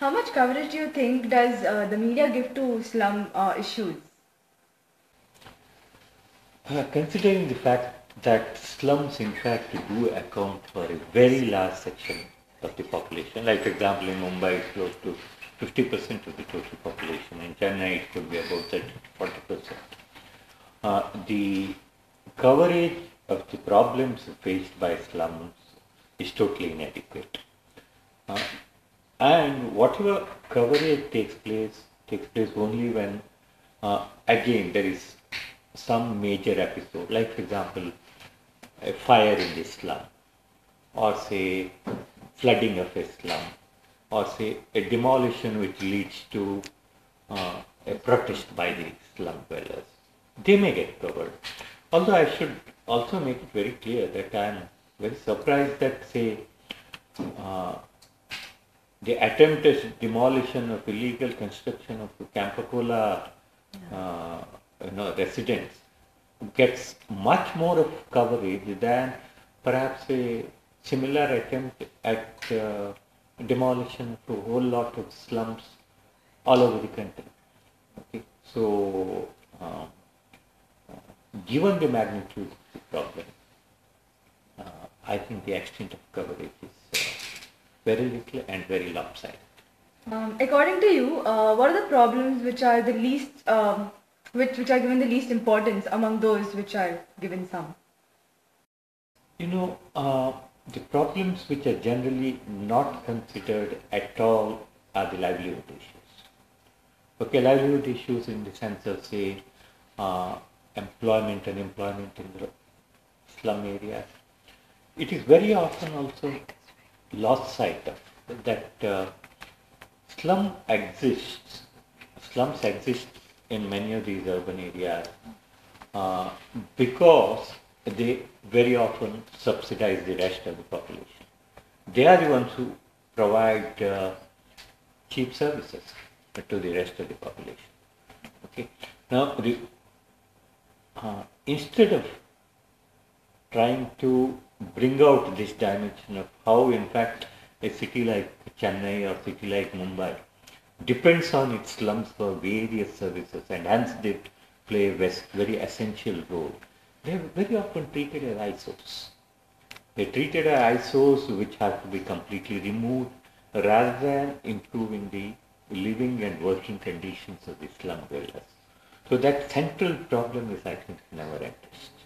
How much coverage do you think does the media give to slum issues? Considering the fact that slums in fact do account for a very large section of the population, like for example in Mumbai it's close to 50% of the total population, in Chennai it could be about 30 to 40%. The coverage of the problems faced by slums is totally inadequate. Uh, and whatever coverage takes place only when, again, there is some major episode, like for example, a fire in the slum, or say flooding of a slum, or say a demolition which leads to a protest by the slum dwellers. They may get covered. Although I should also make it very clear that I am very surprised that, say, uh, the attempted demolition of illegal construction of the Campacola residence gets much more of coverage than perhaps a similar attempt at demolition of a whole lot of slums all over the country. Okay, so given the magnitude of the problem, I think the extent of coverage is very little and very lopsided. According to you, what are the problems which are the least, which are given the least importance among those which are given some? The problems which are generally not considered at all are the livelihood issues. Okay, livelihood issues in the sense of, say, employment and employment in the slum areas. It is very often also lost sight of that slums exist in many of these urban areas because they very often subsidize the rest of the population. They are the ones who provide cheap services to the rest of the population. Okay. Now, instead of trying to bring out this dimension of how, in fact, a city like Chennai or city like Mumbai depends on its slums for various services, and hence they play a very essential role. They are very often treated as eyesores. They are treated as eyesores which have to be completely removed rather than improving the living and working conditions of the slum dwellers. So that central problem is, I think, never addressed.